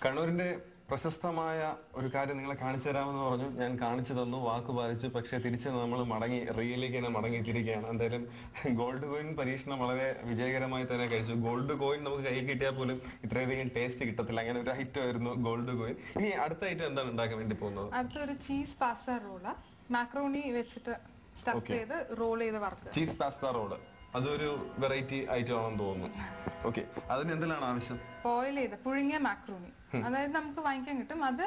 കണ്ണൂരിന്റെ പ്രശസ്തമായ ഒരു കാര്യം നിങ്ങളെ കാണിച്ചു തരാമെന്ന് പറഞ്ഞു. ഞാൻ കാണിച്ചു തന്നു, വാക്ക് പാലിച്ചു. പക്ഷെ തിരിച്ച് നമ്മൾ മടങ്ങി റിയലിലേക്ക് തന്നെ മടങ്ങിത്തിരിക്കുകയാണ്. എന്തായാലും ഗോൾഡ് കോയിൻ പരീക്ഷണം വളരെ വിജയകരമായി തന്നെ കഴിച്ചു. ഗോൾഡ് കോയിൻ നമുക്ക് കയ്യിൽ കിട്ടിയാൽ പോലും ഇത്രയധികം ടേസ്റ്റ് കിട്ടത്തില്ല. അങ്ങനെ ഒരു ഐറ്റം ആയിരുന്നു ഗോൾഡ് കോയിൻ. ഇനി അടുത്ത ഐറ്റം എന്താണ് ഉണ്ടാക്കാൻ വേണ്ടി പോകുന്നത്? അടുത്തൊരു ചീസ് പാസ്ത റോള്, മാക്രോണി വെച്ചിട്ട് സ്റ്റഫ് ചെയ്ത് റോൾ ചെയ്ത് വർക്ക്. ചീസ് പാസ്ത റോള് അതൊരു വെറൈറ്റി ഐറ്റം ആണെന്ന് തോന്നുന്നു. ഓക്കെ, അതിന് എന്തെല്ലാം ആവശ്യം? ബോയിൽ ചെയ്ത് പുഴുങ്ങിയ മാക്രോണി, അതായത് നമുക്ക് വാങ്ങിക്കാൻ കിട്ടും. അത്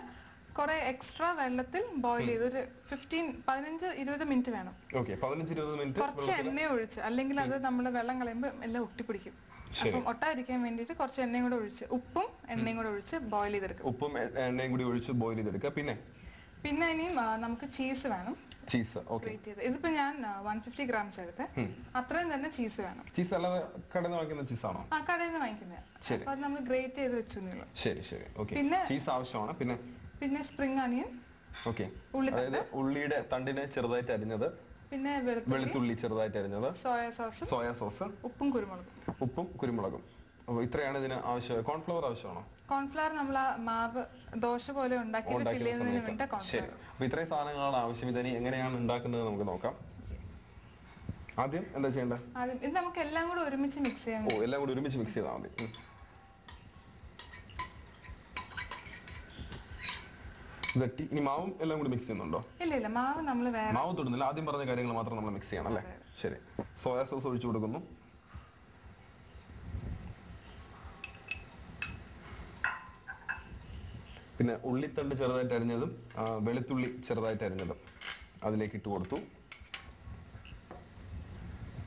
കുറെ എക്സ്ട്രാ വെള്ളത്തിൽ ബോയിൽ ചെയ്ത് ഒരു 15-20 മിനിറ്റ് വേണം. ഓക്കെ, 15-20 മിനിറ്റ് കുറച്ച് എണ്ണ ഒഴിച്ച്, അല്ലെങ്കിൽ അത് നമ്മൾ വെള്ളം കളയുമ്പോൾ എല്ലാം ഒട്ടിപ്പിടിക്കും. അപ്പം ഒട്ടാതിരിക്കാൻ വേണ്ടിയിട്ട് കുറച്ച് എണ്ണയും കൂടെ ഒഴിച്ച്, ഉപ്പും എണ്ണയും കൂടെ ഒഴിച്ച് ബോയിൽ ചെയ്തെടുക്കും. ഉപ്പും എണ്ണയും കൂടി ഒഴിച്ച് ബോയിൽ ചെയ്തെടുക്കുക. പിന്നെ ഇനിയും നമുക്ക് ചീസ് വേണം. Cheese, okay. ഇതിപ്പോ ഞാൻ 150 ഗ്രാംസ് എടുത്ത്, അത്രയും തന്നെ ചീസ് വേണം. ചീസ് അല്ലാതെ കടയിൽ നിന്ന് വാങ്ങിക്കുന്ന ചീസ് ആണോ? ആ, കടയിൽ നിന്ന് വാങ്ങിക്കുന്നത്. അപ്പൊ അത് നമ്മൾ ഗ്രേറ്റ് ചെയ്ത് വെച്ചു. ശരി ശരി, ഓക്കെ. പിന്നെ ചീസ് ആവശ്യമാണ്. പിന്നെ സ്പ്രിംഗ് അനിയൻ, ഓക്കെ, അതായത് ഉള്ളിയുടെ തണ്ടിനെ ചെറുതായിട്ട് അരിഞ്ഞത്, പിന്നെ വെളുത്തുള്ളി ചെറുതായിട്ട് അരിഞ്ഞത്, സോയ സോസ്, ഉപ്പും കുരുമുളകും. അപ്പോൾ ഇത്രയാണ് ഇതിന് ആവശ്യം. കോൺഫ്ലവർ ആവശ്യമാണോ? കോൺഫ്ലവർ നമ്മൾ ആ മാവ് ദോശ പോലെ ഉണ്ടാക്കിയിട്ട് ഫില്ല് ചെയ്യുന്നതിന് വേണ്ടി കോൺഫ്ലവർ. ശരി, അപ്പോൾ ഇത്രയും സാധനങ്ങളാണ് ആവശ്യം. ഇതിനി എങ്ങനെയാണ് ഉണ്ടാക്കുന്നത് നമുക്ക് നോക്കാം. ആദ്യം എന്താ ചെയ്യേണ്ടത്? ആദ്യം ഇത് നമുക്ക് എല്ലാം കൂടെ ഒരുമിച്ച് മിക്സ് ചെയ്യാം. എല്ലാം കൂടി ഒരുമിച്ച് മിക്സ് ചെയ്താൽ മതി. ഇനി മാവും എല്ലാം കൂടി മിക്സ് ചെയ്യുന്നുണ്ടോ? ഇല്ല, മാവ് നമ്മൾ മാവ് തൊടുന്നില്ല. ആദ്യം പറഞ്ഞ കാര്യങ്ങൾ മാത്രം നമ്മൾ മിക്സ് ചെയ്യണം അല്ലേ? ശരി. സോയാ സോസ് ഒഴിച്ചു കൊടുക്കുന്നു. പിന്നെ ഉള്ളിത്തണ്ട് ചെറുതായിട്ട് അരിഞ്ഞതും വെളുത്തുള്ളി ചെറുതായിട്ട് അരിഞ്ഞതും അതിലേക്ക് ഇട്ട് കൊടുത്തു.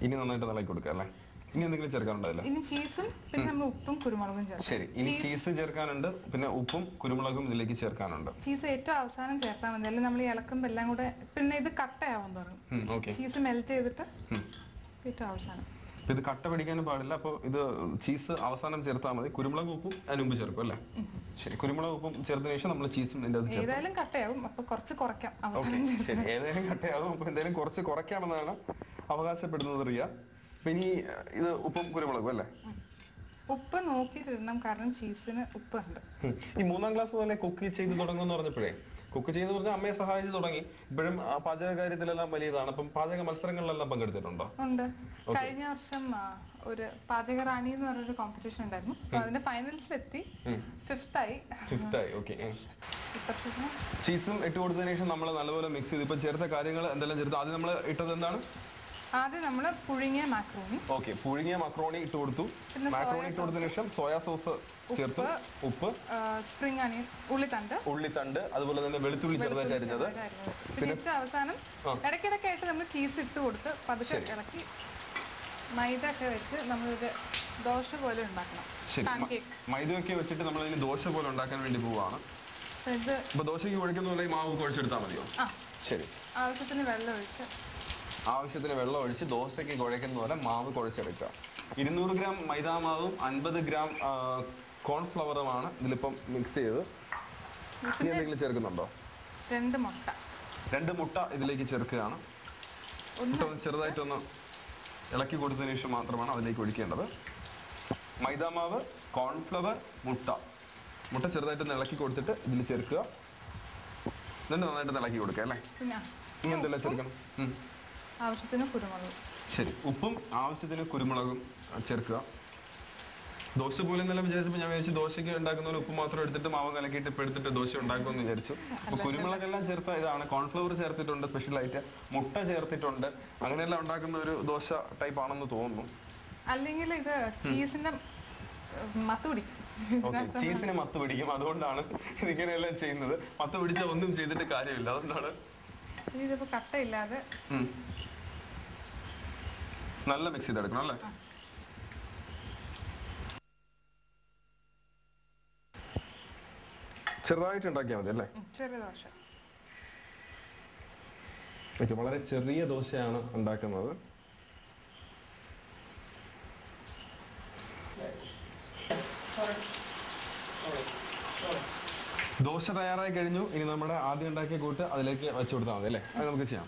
ഇനി നന്നായിട്ട് ഇളക്കി കൊടുക്കുക അല്ലേ? ഇനി എന്തെങ്കിലും ചേർക്കാനുണ്ടല്ലോ? ഇനി ചീസും പിന്നെ നമ്മൾ ഉപ്പും കുരുമുളകും ചേർക്കാം. ശരി, ഇനി ചീസ് ചേർക്കാനുണ്ട്, പിന്നെ ഉപ്പും കുരുമുളകും ഇതിലേക്ക് ചേർക്കാനുണ്ട്. ചീസ് ഏറ്റവും അവസാനം ചേർത്താൽ മതി, അല്ലെങ്കിൽ നമ്മൾ ഇളക്കുമ്പോൾ എല്ലാം കൂടെ പിന്നെ ഇത് കട്ടയാവാൻ തുടങ്ങും. ചീസ് മെൽറ്റ് ചെയ്തിട്ട് ഏറ്റവും അവസാനം. ഇത് കട്ട പിടിക്കാനും പാടില്ല. അപ്പോൾ ഇത് ചീസ് അവസാനം ചേർത്താൽ മതി. കുരുമുളക് ഉപ്പും അതിന് മുമ്പ് ചേർക്കും അല്ലേ? ശരി, കുരുമുളക് ഉപ്പും ചേർത്തതിന് ശേഷം നമ്മൾ ചീസും ഏതായാലും കട്ടയാവും, അപ്പൊ കുറച്ച് കുറയ്ക്കാം. ശരി, ഏതായാലും കട്ടയാവും, അപ്പൊ എന്തായാലും കുറച്ച് കുറയ്ക്കാമെന്നാണ് അവകാശപ്പെടുന്നത് റിയ. ഇനി ഇത് ഉപ്പും കുരുമുളകും അല്ലേ? ഉപ്പ് നോക്കിയിട്ടിടണം, കാരണം ചീസിന് ഉപ്പ് ഉണ്ട്. ഈ 3ാം ക്ലാസ് പോലെ കുക്ക് ചെയ്ത് തുടങ്ങുമെന്ന് പറഞ്ഞപ്പോഴേ, കുക്ക് ചെയ്ത് പറഞ്ഞാൽ അമ്മയെ സഹായിച്ച് തുടങ്ങി. ഇപ്പോഴും പാചക കാര്യത്തിലെല്ലാം വലിയതാണ്. അപ്പം പാചക മത്സരങ്ങളിലെല്ലാം പങ്കെടുത്തിട്ടുണ്ടോ? ഉണ്ട്. കഴിഞ്ഞ വർഷം ഒരു പാചക റാണി എന്ന് പറഞ്ഞൊരു കോമ്പറ്റീഷൻ ഉണ്ടായിരുന്നു. അതിന്റെ ഫൈനൽസിലെത്തി, ഫിഫ്തായി. ഓക്കെ. ചീസും ഇട്ട് കൊടുത്തതിന് ശേഷം നമ്മൾ നല്ലപോലെ മിക്സ് ചെയ്ത് ഇപ്പൊ ചേർത്ത കാര്യങ്ങൾ എന്തെല്ലാം ചേർത്ത്? ആദ്യം നമ്മൾ ഇട്ടത് എന്താണ്? ആദ്യം നമ്മൾ പുഴുങ്ങിയ മാക്രോണി. ഓക്കെ, പുഴുങ്ങിയ മാക്രോണി ഇട്ട് കൊടുത്തു. മാക്രോണി ഇട്ട് കൊടുത്തതിന് ശേഷം സോയാ സോസ് ചേർത്തു, ഉപ്പ്, സ്പ്രിംഗ് അനിയൻ, ഉള്ളിത്തണ്ട്, അതുപോലെ തന്നെ വെളുത്തുള്ളി ചെറുതായിട്ട് അരിഞ്ഞത്. പിന്നെ അവസാനം ഇടയ്ക്കിടയ്ക്കായിട്ട് നമ്മൾ ചീസ് ഇട്ട് കൊടുത്ത് പതുക്കെ ഇളക്കി മൈദ ഒക്കെ വെച്ച് നമ്മളൊരു ദോശ പോലെ ഉണ്ടാക്കണം. മൈദയൊക്കെ വെച്ചിട്ട് നമ്മൾ ഇതിന് ദോശ പോലെ ഉണ്ടാക്കാൻ വേണ്ടി പോവാണ്. ഇപ്പൊ ദോശയ്ക്ക് കുഴക്കുന്ന പോലെ മാവ് കുഴച്ചെടുത്താൽ മതിയോ? ശരി, ആവശ്യത്തിന് വെള്ളം ഒഴിച്ച് ദോശയ്ക്ക് കുഴക്കുന്ന പോലെ മാവ് കുഴച്ചെടുക്കുക. 200 ഗ്രാം മൈദാമാവും 50 ഗ്രാം കോൺഫ്ലവറുമാണ് ഇതിലിപ്പം മിക്സ് ചെയ്ത്. ഇനി എന്തെങ്കിലും ചേർക്കുന്നുണ്ടോ? 2 മുട്ട ഇതിലേക്ക് ചേർക്കുകയാണ്. ചെറുതായിട്ടൊന്ന് ഇളക്കി കൊടുത്തതിന് ശേഷം മാത്രമാണ് അതിലേക്ക് ഒഴിക്കേണ്ടത്. മൈദാമാവ്, കോൺഫ്ലവർ, മുട്ട ചെറുതായിട്ടൊന്ന് ഇളക്കി കൊടുത്തിട്ട് ഇതിൽ ചേർക്കുക. എന്നിട്ട് നന്നായിട്ട് ഇളക്കി കൊടുക്കുക അല്ലേ? ഇനി എന്തെല്ലാം ചേർക്കണം? ആവശ്യത്തിന് കുരുമുളക്. ശരി, ഉപ്പും ആവശ്യത്തിന് കുരുമുളകും ചേർക്കുക. ദോശ പോലെ എന്നെല്ലാം വിചാരിച്ചപ്പോൾ ഞാൻ വിചാരിച്ചു ദോശയ്ക്ക് ഉണ്ടാക്കുന്ന പോലെ ഉപ്പ് മാത്രം എടുത്തിട്ട് മാവ് കലക്കിയിട്ട് ഇപ്പം എടുത്തിട്ട് ദോശ ഉണ്ടാക്കുമെന്ന് വിചാരിച്ചു. അപ്പൊ കുരുമുളകെല്ലാം ചേർത്ത ഇതാണ്. കോൺഫ്ലവർ ചേർത്തിട്ടുണ്ട്, സ്പെഷ്യലായിട്ട് മുട്ട ചേർത്തിട്ടുണ്ട്. അങ്ങനെയെല്ലാം ഉണ്ടാക്കുന്ന ഒരു ദോശ ടൈപ്പ് ആണെന്ന് തോന്നുന്നു. അല്ലെങ്കിൽ ഇത് ചീസിന്റെ മത്ത് പിടിക്കും. ചീസിന് മത്ത് പിടിക്കും, അതുകൊണ്ടാണ് ഇതിങ്ങനെയെല്ലാം ചെയ്യുന്നത്. മത്ത് പിടിച്ച ഒന്നും ചെയ്തിട്ട് കാര്യമില്ല, അതുകൊണ്ടാണ്. ഇതിപ്പോ കട്ടയില്ലാതെ നല്ല മിക്സ് ചെയ്തെടുക്കണം അല്ലേ? ചെറുതായിട്ട് ഉണ്ടാക്കിയാൽ മതി അല്ലേ? ചെറിയ ദോശ. വളരെ ചെറിയ ദോശയാണ് ഉണ്ടാക്കുന്നത്. ദോശ തയ്യാറായി കഴിഞ്ഞു. ഇനി നമ്മുടെ ആദ്യം ഉണ്ടാക്കിയ കൂട്ട് അതിലേക്ക് വെച്ചു കൊടുത്താൽ മതി അല്ലേ? അത് നമുക്ക് ചെയ്യാം.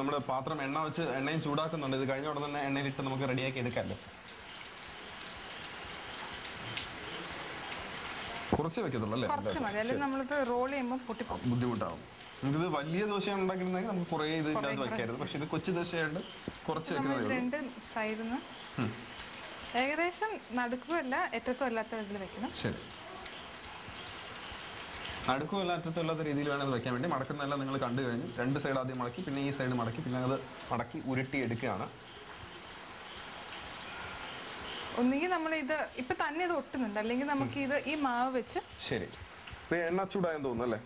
നമ്മുടെ പാത്രം എണ്ണയും ചൂടാക്കുന്നുണ്ട്. ഇത് കഴിഞ്ഞ ഉടനെ തന്നെ എണ്ണയിലിട്ട് നമുക്ക് റെഡിയാക്കി എടുക്കാമല്ലോ. കുറച്ച് വെക്കത്തുള്ളൂ അല്ലേ? കുറച്ച് മതി, അല്ലെങ്കിൽ നമ്മളിത് റോൾ ചെയ്യുമ്പോൾ പൊട്ടിപ്പോകും, ബുദ്ധിമുട്ടാവും. നമുക്കിത് വലിയ ദോശ ഉണ്ടാക്കിയിരുന്നെങ്കിൽ നമുക്ക് കുറേ ഇത് ഇതിനകത്ത് വെക്കായിരുന്നു. പക്ഷെ ഇത് കൊച്ചു ദോശയായിട്ട് കുറച്ച് വെക്കുന്നത്. രണ്ട് സൈഡിൽ നിന്ന് ഏകദേശം നടുക്കുമല്ല അറ്റത്തും അല്ലാത്ത ഇതിൽ വെക്കണം. ശരി, നടുക്കുമല്ല അറ്റത്തും അല്ലാത്ത രീതിയിൽ വേണം ഇത് വെക്കാൻ വേണ്ടി. മടക്കുന്നതെല്ലാം നിങ്ങൾ കണ്ടു കഴിഞ്ഞു. രണ്ട് സൈഡ് ആദ്യം മടക്കി, പിന്നെ ഈ സൈഡ് മടക്കി, പിന്നെ അത് മടക്കി ഉരുട്ടി എടുക്കുകയാണ്. ഒന്നുകിൽ നമ്മൾ ഇത് ഇപ്പൊ തന്നെ ഇത് ഒട്ടുന്നുണ്ട്, അല്ലെങ്കിൽ നമുക്ക് ഇത് ഈ മാവ് വെച്ച്. ശരി, ഇപ്പൊ എണ്ണ ചൂടായെന്ന് തോന്നുന്നു അല്ലേ?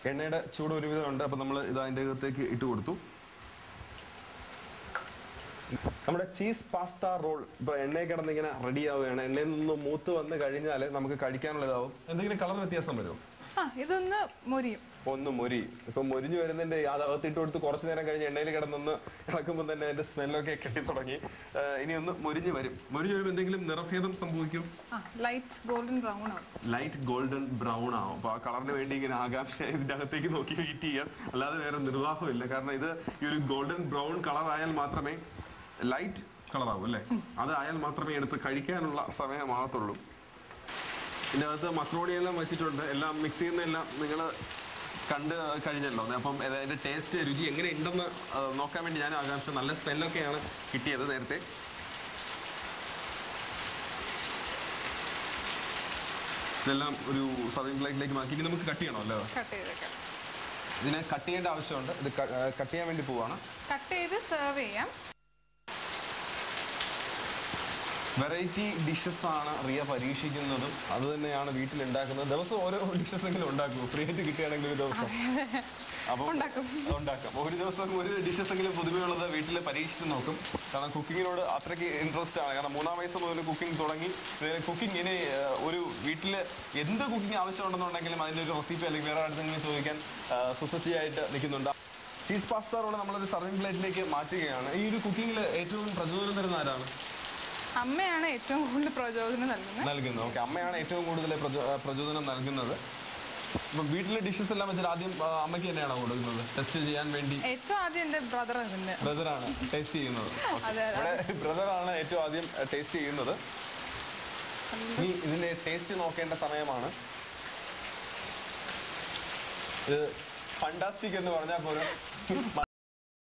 എണ്ണയുടെ ചൂട് ഒരുവിധം ഉണ്ട്. അപ്പൊ നമ്മൾ ഇത് അതിൻ്റെ അകത്തേക്ക് ഇട്ട് കൊടുത്തു. നമ്മുടെ ചീസ് പാസ്ത റോൾ ഇപ്പൊ എണ്ണയിൽ കിടന്ന് ഇങ്ങനെ റെഡി ആവുകയാണ്. എണ്ണയിൽ നിന്ന് മൂത്ത് വന്ന് കഴിഞ്ഞാൽ നമുക്ക് കഴിക്കാനുള്ളതാവും. എന്തെങ്കിലും കളർ വ്യത്യാസം വരുമോ? ഇതൊന്ന് മൊരിയും, ഒന്ന് മൊരി. ഇപ്പൊ മൊരിഞ്ഞു വരുന്നതിന്റെ അകത്തിട്ട് കൊടുത്ത് കുറച്ചു നേരം കഴിഞ്ഞ് എണ്ണയിൽ കിടന്നൊന്ന് ഇളക്കുമ്പോൾ തന്നെ അതിന്റെ സ്മെല്ലൊക്കെ കെട്ടി തുടങ്ങി. ഇനി ഒന്ന് മൊരിഞ്ഞു വരും. മൊരിഞ്ഞു വരുമ്പോൾ എന്തെങ്കിലും നിറഭേദം സംഭവിക്കും. ലൈറ്റ് ഗോൾഡൻ ബ്രൗൺ ആവും. ലൈറ്റ് ഗോൾഡൻ ബ്രൗൺ ആവും. അപ്പൊ ആ കളറിന് വേണ്ടി ഇങ്ങനെ ആകാംക്ഷ ഇതിന്റെ അകത്തേക്ക് നോക്കി വെയിറ്റ് ചെയ്യാം. അല്ലാതെ വേറെ നിർവാഹമില്ല. കാരണം ഇത് ഈ ഒരു ഗോൾഡൻ ബ്രൗൺ കളർ ആയാൽ മാത്രമേ ലൈറ്റ് കളറാവും അല്ലേ? അത് ആയാൽ മാത്രമേ എടുത്ത് കഴിക്കാനുള്ള സമയമാകത്തുള്ളൂ. ഇതിൻ്റെ അകത്ത് മക്രോണിയെല്ലാം വെച്ചിട്ടുണ്ട്. എല്ലാം മിക്സ് ചെയ്യുന്നതെല്ലാം നിങ്ങൾ കണ്ട് കഴിഞ്ഞല്ലോ. അപ്പം അതിൻ്റെ ടേസ്റ്റ് രുചി എങ്ങനെ ഉണ്ടെന്ന് നോക്കാൻ വേണ്ടി ഞാൻ ആകാംക്ഷ. നല്ല സ്മെല്ലൊക്കെയാണ് കിട്ടിയത് നേരത്തെ. ഇതെല്ലാം ഒരു സർവിംഗ് പ്ലേറ്റിലേക്ക് മാറ്റി നമുക്ക് കട്ട് ചെയ്യണമല്ലോ. ഇതിനെ കട്ട് ചെയ്യേണ്ട ആവശ്യമുണ്ട്. ഇത് കട്ട് ചെയ്യാൻ വേണ്ടി പോവാണ്. കട്ട് ചെയ്ത് സെർവ് ചെയ്യാം. വെറൈറ്റി ഡിഷസ് ആണ് റിയ പരീക്ഷിക്കുന്നതും അത് തന്നെയാണ് വീട്ടിൽ ഉണ്ടാക്കുന്നത്. ദിവസം ഓരോ ഡിഷസ് എങ്കിലും ഉണ്ടാക്കും. ഫ്രീ ആയിട്ട് കിട്ടുകയാണെങ്കിൽ ഒരു ദിവസം അപ്പം ഉണ്ടാക്കാം. ഒരു ദിവസം ഒരു ഡിഷസ് എങ്കിലും പുതുമയുള്ളത് വീട്ടിൽ പരീക്ഷിച്ച് നോക്കും. കാരണം കുക്കിങ്ങിനോട് അത്രയ്ക്ക് ഇൻട്രസ്റ്റ് ആണ്. കാരണം 3-ാം വയസ്സ് മുതൽ കുക്കിംഗ് തുടങ്ങി. കുക്കിംഗ് ഇനി ഒരു വീട്ടിൽ എന്ത് കുക്കിംഗ് ആവശ്യമുണ്ടെന്നുണ്ടെങ്കിലും അതിൻ്റെ ഒരു റെസിപ്പി അല്ലെങ്കിൽ വേറെ അടുത്തെങ്കിലും ചോദിക്കാൻ സുസജ്ജിയായിട്ട് നിൽക്കുന്നുണ്ട്. ചീസ് പാസ്ത റോൾ നമ്മളൊരു സർവിംഗ് പ്ലേറ്റിലേക്ക് മാറ്റുകയാണ്. ഈ ഒരു കുക്കിങ്ങിൽ ഏറ്റവും പ്രചോദനം തരുന്ന ആരാണ്? അമ്മയാണ് ഏറ്റവും കൂടുതൽ പ്രചോദനം നൽകുന്നത്. ഓക്കെ, അമ്മയാണ് ഏറ്റവും കൂടുതൽ പ്രചോദനം നൽകുന്നത്. ഇപ്പം വീട്ടിലെ ഡിഷസ് എല്ലാം വെച്ചാൽ ആദ്യം അമ്മയ്ക്ക് തന്നെയാണോ കൊടുക്കുന്നത് ടെസ്റ്റ് ചെയ്യാൻ വേണ്ടി? ഏറ്റവും ആദ്യം എന്റെ ബ്രദറാണ് ടേസ്റ്റ് ചെയ്യുന്നത്. ബ്രദറാണ് ഏറ്റവും ആദ്യം ടേസ്റ്റ് ചെയ്യുന്നത്. ഇനി ഇതിന്റെ ടേസ്റ്റ് നോക്കേണ്ട സമയമാണ്. ഇത് ഫണ്ടാസ്റ്റിക് എന്ന് പറഞ്ഞാൽ പോലും